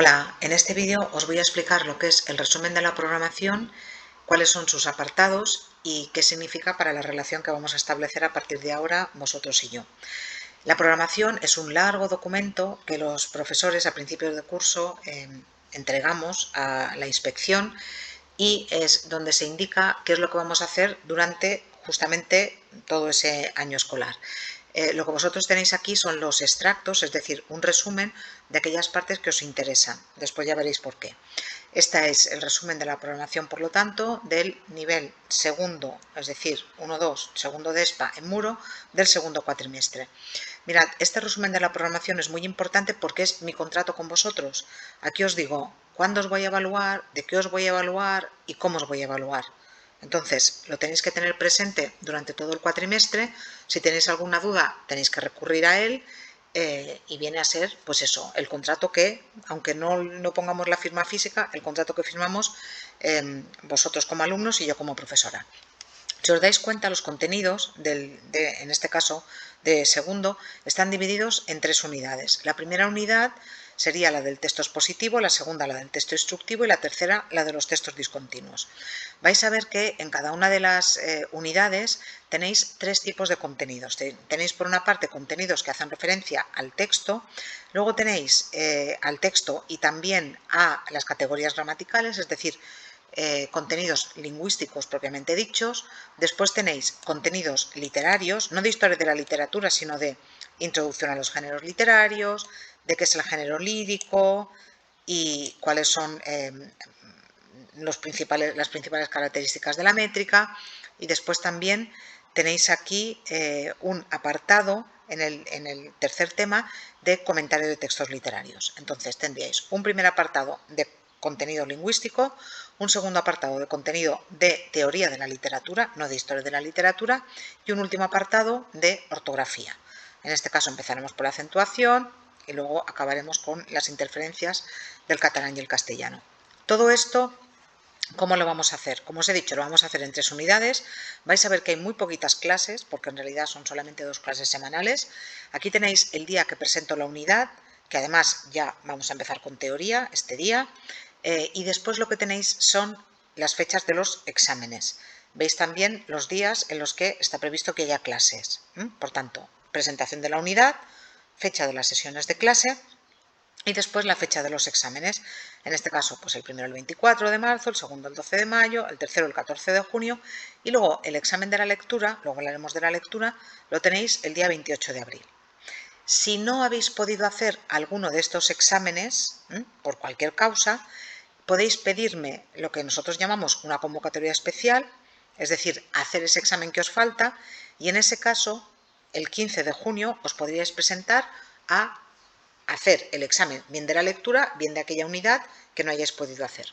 Hola, en este vídeo os voy a explicar lo que es el resumen de la programación, cuáles son sus apartados y qué significa para la relación que vamos a establecer a partir de ahora vosotros y yo. La programación es un largo documento que los profesores a principios de curso entregamos a la inspección y es donde se indica qué es lo que vamos a hacer durante justamente todo ese año escolar. Lo que vosotros tenéis aquí son los extractos, es decir, un resumen de aquellas partes que os interesan. Después ya veréis por qué. Este es el resumen de la programación, por lo tanto, del nivel segundo, es decir, 1-2, segundo de ESPA en muro, del segundo cuatrimestre. Mirad, este resumen de la programación es muy importante porque es mi contrato con vosotros. Aquí os digo cuándo os voy a evaluar, de qué os voy a evaluar y cómo os voy a evaluar. Entonces, lo tenéis que tener presente durante todo el cuatrimestre. Si tenéis alguna duda, tenéis que recurrir a él. Y viene a ser, pues eso, el contrato que, aunque no pongamos la firma física, el contrato que firmamos vosotros como alumnos y yo como profesora. Si os dais cuenta, los contenidos, en este caso de segundo, están divididos en 3 unidades. La primera unidad sería la del texto expositivo, la segunda la del texto instructivo y la tercera la de los textos discontinuos. Vais a ver que en cada una de las unidades tenéis 3 tipos de contenidos. Tenéis por una parte contenidos que hacen referencia al texto, luego tenéis al texto y también a las categorías gramaticales, es decir, contenidos lingüísticos propiamente dichos. Después tenéis contenidos literarios, no de historia de la literatura, sino de introducción a los géneros literarios, de qué es el género lírico y cuáles son las principales características de la métrica. Y después también tenéis aquí un apartado en el tercer tema de comentario de textos literarios. Entonces tendríais un primer apartado de contenido lingüístico, un segundo apartado de contenido de teoría de la literatura, no de historia de la literatura, y un último apartado de ortografía. En este caso empezaremos por la acentuación y luego acabaremos con las interferencias del catalán y el castellano. Todo esto, ¿cómo lo vamos a hacer? Como os he dicho, lo vamos a hacer en 3 unidades. Vais a ver que hay muy poquitas clases, porque en realidad son solamente 2 clases semanales. Aquí tenéis el día que presento la unidad, que además ya vamos a empezar con teoría este día. Y después lo que tenéis son las fechas de los exámenes. Veis también los días en los que está previsto que haya clases. Por tanto, presentación de la unidad, fecha de las sesiones de clase y después la fecha de los exámenes. En este caso, pues el primero el 24 de marzo, el segundo el 12 de mayo, el tercero el 14 de junio y luego el examen de la lectura, luego hablaremos de la lectura, lo tenéis el día 28 de abril. Si no habéis podido hacer alguno de estos exámenes, por cualquier causa, podéis pedirme lo que nosotros llamamos una convocatoria especial, es decir, hacer ese examen que os falta, y en ese caso, el 15 de junio os podríais presentar a hacer el examen bien de la lectura, bien de aquella unidad que no hayáis podido hacer.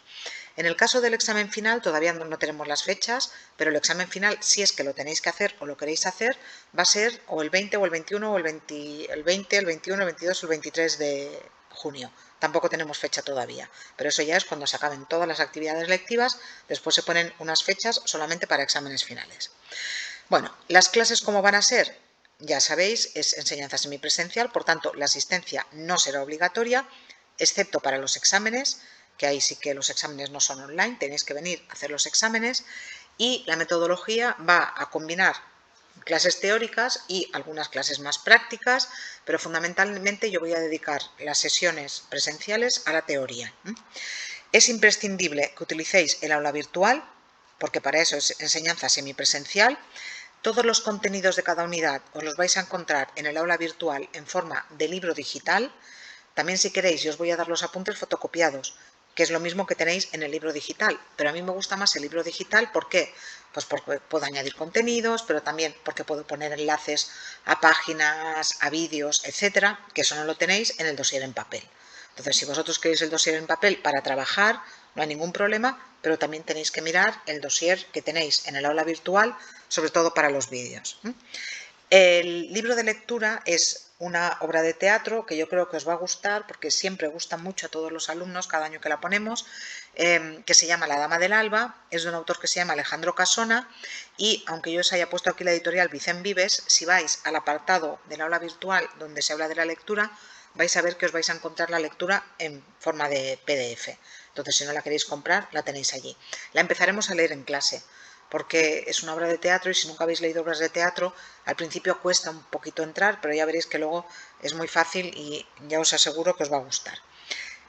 En el caso del examen final todavía no tenemos las fechas, pero el examen final, si es que lo tenéis que hacer o lo queréis hacer, va a ser o el 20 o el 21 o el 20, el 21, el 22 o el 23 de junio. Tampoco tenemos fecha todavía, pero eso ya es cuando se acaben todas las actividades lectivas, después se ponen unas fechas solamente para exámenes finales. Bueno, las clases ¿cómo van a ser? Ya sabéis, es enseñanza semipresencial, por tanto, la asistencia no será obligatoria, excepto para los exámenes, que ahí sí que los exámenes no son online, tenéis que venir a hacer los exámenes, y la metodología va a combinar clases teóricas y algunas clases más prácticas, pero fundamentalmente yo voy a dedicar las sesiones presenciales a la teoría. Es imprescindible que utilicéis el aula virtual, porque para eso es enseñanza semipresencial. Todos los contenidos de cada unidad os los vais a encontrar en el aula virtual en forma de libro digital. También, si queréis, yo os voy a dar los apuntes fotocopiados, que es lo mismo que tenéis en el libro digital, pero a mí me gusta más el libro digital. ¿Por qué? Pues porque puedo añadir contenidos, pero también porque puedo poner enlaces a páginas, a vídeos, etcétera, que eso no lo tenéis en el dossier en papel. Entonces, si vosotros queréis el dossier en papel para trabajar, no hay ningún problema, pero también tenéis que mirar el dossier que tenéis en el aula virtual, sobre todo para los vídeos. El libro de lectura es una obra de teatro que yo creo que os va a gustar porque siempre gusta mucho a todos los alumnos cada año que la ponemos, que se llama La Dama del Alba, es de un autor que se llama Alejandro Casona y aunque yo os haya puesto aquí la editorial Vicent Vives, si vais al apartado del aula virtual donde se habla de la lectura, vais a ver que os vais a encontrar la lectura en forma de PDF. Entonces, si no la queréis comprar, la tenéis allí. La empezaremos a leer en clase porque es una obra de teatro y si nunca habéis leído obras de teatro, al principio cuesta un poquito entrar, pero ya veréis que luego es muy fácil y ya os aseguro que os va a gustar.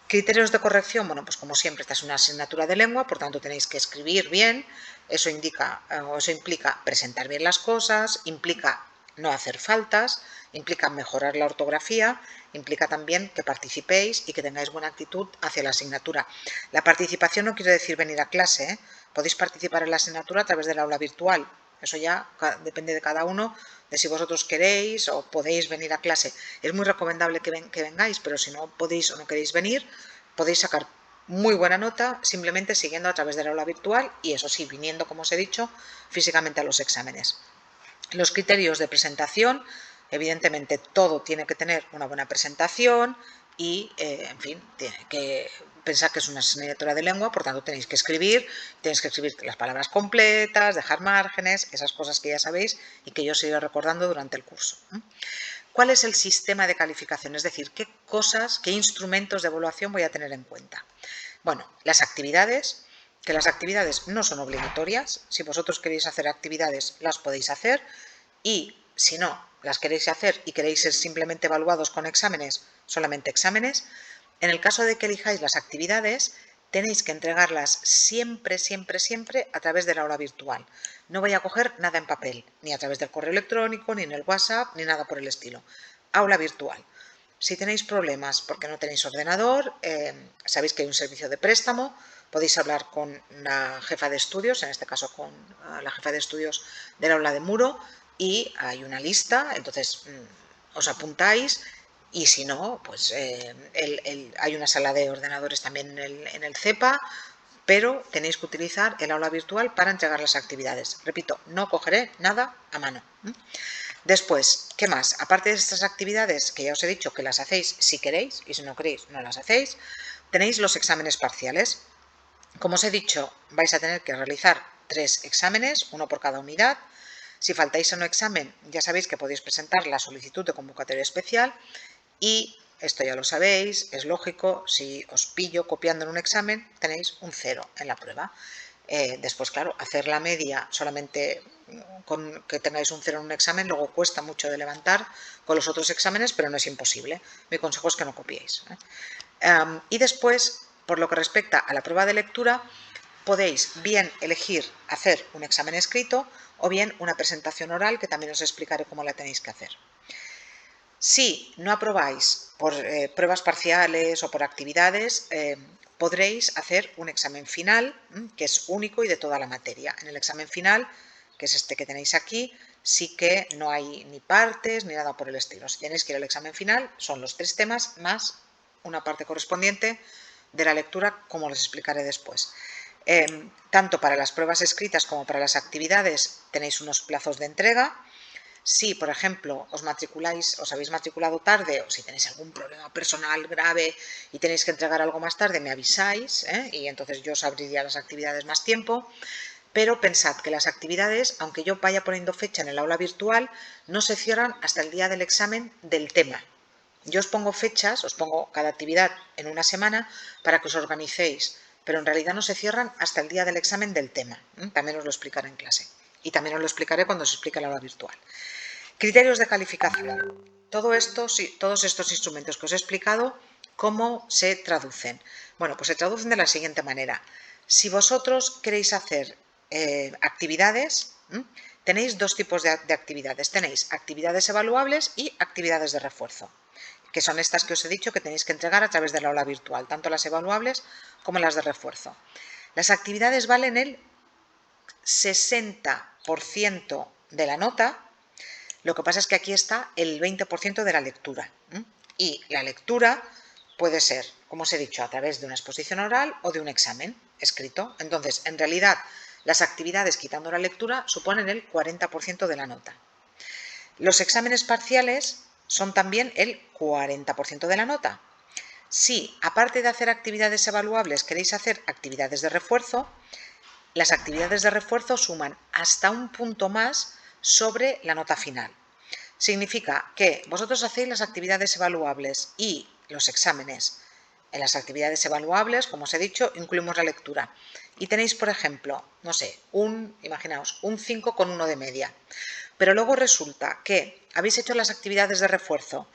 Criterios de corrección, bueno, pues como siempre, esta es una asignatura de lengua, por tanto tenéis que escribir bien, eso implica presentar bien las cosas, implica no hacer faltas, implica mejorar la ortografía, implica también que participéis y que tengáis buena actitud hacia la asignatura. La participación no quiere decir venir a clase, ¿eh? Podéis participar en la asignatura a través del aula virtual, eso ya depende de cada uno, de si vosotros queréis o podéis venir a clase. Es muy recomendable que vengáis, pero si no podéis o no queréis venir, podéis sacar muy buena nota simplemente siguiendo a través del aula virtual y eso sí, viniendo, como os he dicho, físicamente a los exámenes. Los criterios de presentación, evidentemente todo tiene que tener una buena presentación y, en fin, tiene que pensar que es una asignatura de lengua, por tanto tenéis que escribir las palabras completas, dejar márgenes, esas cosas que ya sabéis y que yo os iré recordando durante el curso. ¿Cuál es el sistema de calificación? Es decir, qué cosas, qué instrumentos de evaluación voy a tener en cuenta. Bueno, las actividades, que las actividades no son obligatorias. Si vosotros queréis hacer actividades, las podéis hacer y si no las queréis hacer y queréis ser simplemente evaluados con exámenes, solamente exámenes. En el caso de que elijáis las actividades, tenéis que entregarlas siempre, siempre, siempre a través del aula virtual. No voy a coger nada en papel, ni a través del correo electrónico, ni en el WhatsApp, ni nada por el estilo. Aula virtual. Si tenéis problemas porque no tenéis ordenador, sabéis que hay un servicio de préstamo, podéis hablar con la jefa de estudios, en este caso con la jefa de estudios del aula de Muro, y hay una lista, entonces os apuntáis y si no, pues hay una sala de ordenadores también en el CEPA, pero tenéis que utilizar el aula virtual para entregar las actividades. Repito, no cogeré nada a mano. Después, ¿qué más? Aparte de estas actividades que ya os he dicho que las hacéis si queréis y si no queréis no las hacéis, tenéis los exámenes parciales. Como os he dicho, vais a tener que realizar 3 exámenes, uno por cada unidad. Si faltáis a un examen, ya sabéis que podéis presentar la solicitud de convocatoria especial y esto ya lo sabéis, es lógico, si os pillo copiando en un examen, tenéis un 0 en la prueba. Después, claro, hacer la media solamente con que tengáis un 0 en un examen, luego cuesta mucho de levantar con los otros exámenes, pero no es imposible. Mi consejo es que no copiéis. Y después, por lo que respecta a la prueba de lectura, podéis bien elegir hacer un examen escrito o bien una presentación oral, que también os explicaré cómo la tenéis que hacer. Si no aprobáis por pruebas parciales o por actividades, podréis hacer un examen final, que es único y de toda la materia. En el examen final, que es este que tenéis aquí, sí que no hay ni partes ni nada por el estilo. Si tenéis que ir al examen final, son los 3 temas más una parte correspondiente de la lectura, como les explicaré después. Tanto para las pruebas escritas como para las actividades tenéis unos plazos de entrega. Si, por ejemplo, os habéis matriculado tarde o si tenéis algún problema personal grave y tenéis que entregar algo más tarde, me avisáis, y entonces yo os abriría las actividades más tiempo. Pero pensad que las actividades, aunque yo vaya poniendo fecha en el aula virtual, no se cierran hasta el día del examen del tema. Yo os pongo fechas, os pongo cada actividad en una semana para que os organicéis, pero en realidad no se cierran hasta el día del examen del tema. También os lo explicaré en clase. Y también os lo explicaré cuando os explique el aula virtual. Criterios de calificación. Todos estos instrumentos que os he explicado, ¿cómo se traducen? Bueno, pues se traducen de la siguiente manera. Si vosotros queréis hacer actividades, tenéis 2 tipos de actividades. Tenéis actividades evaluables y actividades de refuerzo, que son estas que os he dicho que tenéis que entregar a través del aula virtual, tanto las evaluables como las de refuerzo. Las actividades valen el 60% de la nota. Lo que pasa es que aquí está el 20% de la lectura. Y la lectura puede ser, como os he dicho, a través de una exposición oral o de un examen escrito. Entonces, en realidad, las actividades quitando la lectura suponen el 40% de la nota. Los exámenes parciales son también el 40% de la nota. Si, aparte de hacer actividades evaluables, queréis hacer actividades de refuerzo, las actividades de refuerzo suman hasta un punto más sobre la nota final. Significa que vosotros hacéis las actividades evaluables y los exámenes. En las actividades evaluables, como os he dicho, incluimos la lectura. Y tenéis, por ejemplo, no sé, imaginaos, un 5,1 de media. Pero luego resulta que habéis hecho las actividades de refuerzo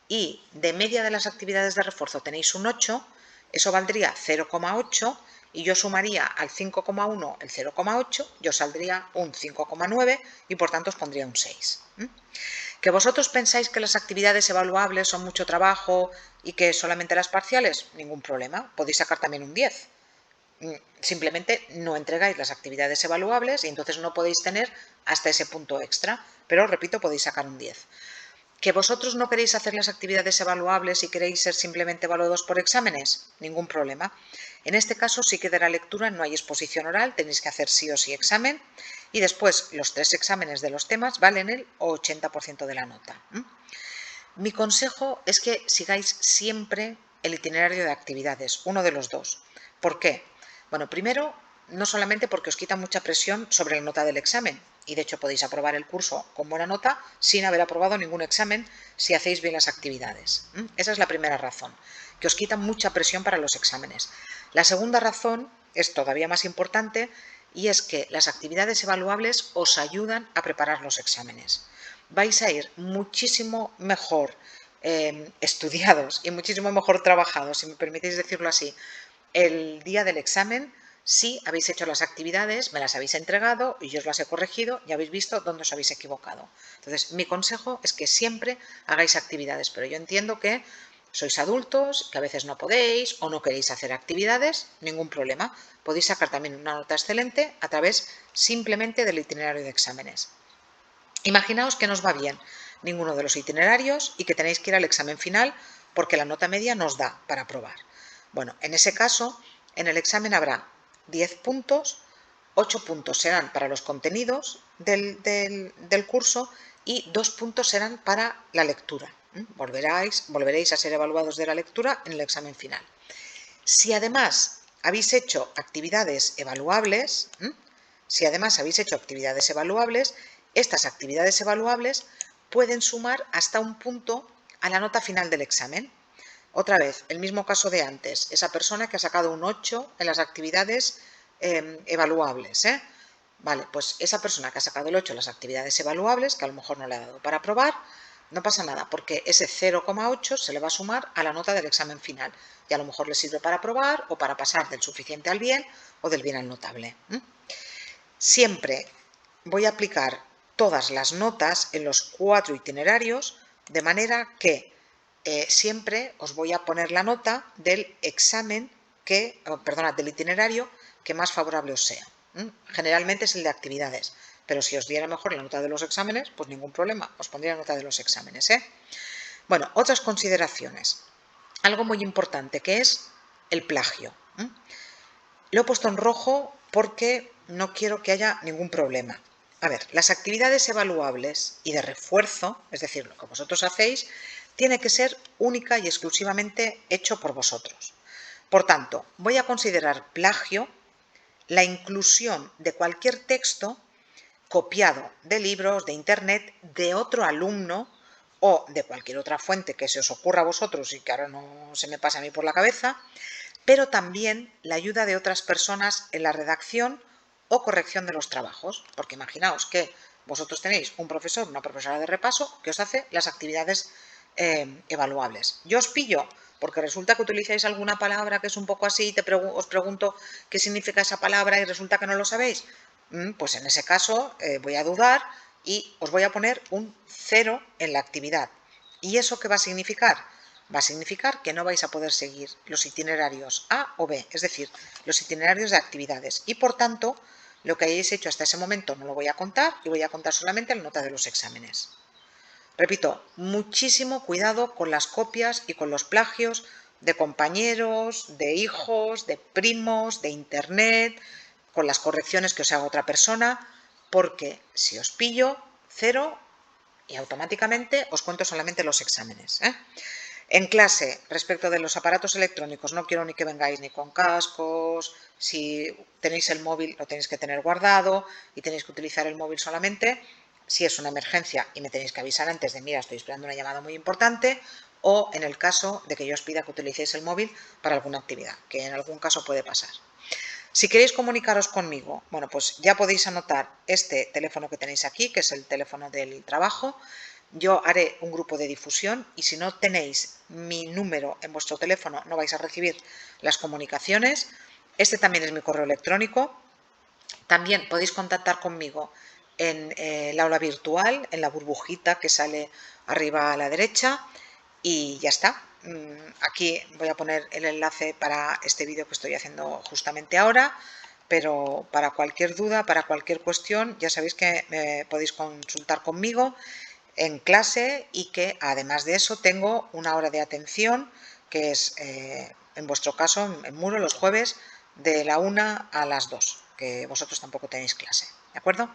y de media de las actividades de refuerzo tenéis un 8, eso valdría 0,8 y yo sumaría al 5,1 el 0,8, yo saldría un 5,9 y por tanto os pondría un 6. ¿Que vosotros pensáis que las actividades evaluables son mucho trabajo y que solamente las parciales? Ningún problema, podéis sacar también un 10. Simplemente no entregáis las actividades evaluables y entonces no podéis tener hasta ese punto extra, pero repito, podéis sacar un 10. ¿Que vosotros no queréis hacer las actividades evaluables y queréis ser simplemente evaluados por exámenes? Ningún problema. En este caso sí que de la lectura no hay exposición oral, tenéis que hacer sí o sí examen y después los 3 exámenes de los temas valen el 80% de la nota. Mi consejo es que sigáis siempre el itinerario de actividades, uno de los dos. ¿Por qué? Bueno, primero, no solamente porque os quita mucha presión sobre la nota del examen, y de hecho podéis aprobar el curso con buena nota sin haber aprobado ningún examen si hacéis bien las actividades. Esa es la primera razón, que os quita mucha presión para los exámenes. La segunda razón es todavía más importante y es que las actividades evaluables os ayudan a preparar los exámenes. Vais a ir muchísimo mejor estudiados y muchísimo mejor trabajados, si me permitís decirlo así, el día del examen, si habéis hecho las actividades, me las habéis entregado y yo os las he corregido y habéis visto dónde os habéis equivocado. Entonces, mi consejo es que siempre hagáis actividades, pero yo entiendo que sois adultos, que a veces no podéis o no queréis hacer actividades, ningún problema. Podéis sacar también una nota excelente a través simplemente del itinerario de exámenes. Imaginaos que no os va bien ninguno de los itinerarios y que tenéis que ir al examen final porque la nota media nos da para aprobar. Bueno, en ese caso, en el examen habrá 10 puntos, 8 puntos serán para los contenidos del curso y 2 puntos serán para la lectura. Volveréis a ser evaluados de la lectura en el examen final. Si además habéis hecho actividades evaluables, estas actividades evaluables pueden sumar hasta un punto a la nota final del examen. Otra vez, el mismo caso de antes, esa persona que ha sacado un 8 en las actividades evaluables. Vale, pues esa persona que ha sacado el 8 en las actividades evaluables, que a lo mejor no le ha dado para aprobar, no pasa nada, porque ese 0,8 se le va a sumar a la nota del examen final. Y a lo mejor le sirve para aprobar o para pasar del suficiente al bien o del bien al notable. Siempre voy a aplicar todas las notas en los 4 itinerarios, de manera que siempre os voy a poner la nota del del itinerario que más favorable os sea. Generalmente es el de actividades, pero si os diera mejor la nota de los exámenes, pues ningún problema, os pondría la nota de los exámenes. Bueno, otras consideraciones. Algo muy importante que es el plagio. Lo he puesto en rojo porque no quiero que haya ningún problema. A ver, las actividades evaluables y de refuerzo, es decir, lo que vosotros hacéis, tiene que ser única y exclusivamente hecho por vosotros. Por tanto, voy a considerar plagio la inclusión de cualquier texto copiado de libros, de internet, de otro alumno o de cualquier otra fuente que se os ocurra a vosotros y que ahora no se me pasa a mí por la cabeza, pero también la ayuda de otras personas en la redacción o corrección de los trabajos, porque imaginaos que vosotros tenéis un profesor, una profesora de repaso que os hace las actividades evaluables. Yo os pillo porque resulta que utilizáis alguna palabra que es un poco así y os pregunto qué significa esa palabra y resulta que no lo sabéis. Pues en ese caso voy a dudar y os voy a poner un 0 en la actividad. ¿Y eso qué va a significar? Va a significar que no vais a poder seguir los itinerarios A o B, es decir, los itinerarios de actividades. Y por tanto, lo que hayáis hecho hasta ese momento no lo voy a contar y voy a contar solamente la nota de los exámenes. Repito, muchísimo cuidado con las copias y con los plagios de compañeros, de hijos, de primos, de internet, con las correcciones que os haga otra persona, porque si os pillo, 0 y automáticamente os cuento solamente los exámenes. En clase, respecto de los aparatos electrónicos, no quiero ni que vengáis ni con cascos, si tenéis el móvil lo tenéis que tener guardado y tenéis que utilizar el móvil solamente si es una emergencia y me tenéis que avisar antes de, mira, estoy esperando una llamada muy importante, o en el caso de que yo os pida que utilicéis el móvil para alguna actividad, que en algún caso puede pasar. Si queréis comunicaros conmigo, bueno, pues ya podéis anotar este teléfono que tenéis aquí, que es el teléfono del trabajo. Yo haré un grupo de difusión y si no tenéis mi número en vuestro teléfono no vais a recibir las comunicaciones. Este también es mi correo electrónico. También podéis contactar conmigo en el aula virtual, en la burbujita que sale arriba a la derecha y ya está. Aquí voy a poner el enlace para este vídeo que estoy haciendo justamente ahora, pero para cualquier duda, para cualquier cuestión, ya sabéis que me podéis consultar conmigo en clase y que además de eso tengo una hora de atención que es, en vuestro caso, en Muro los jueves de la 1 a las 2, que vosotros tampoco tenéis clase, ¿de acuerdo?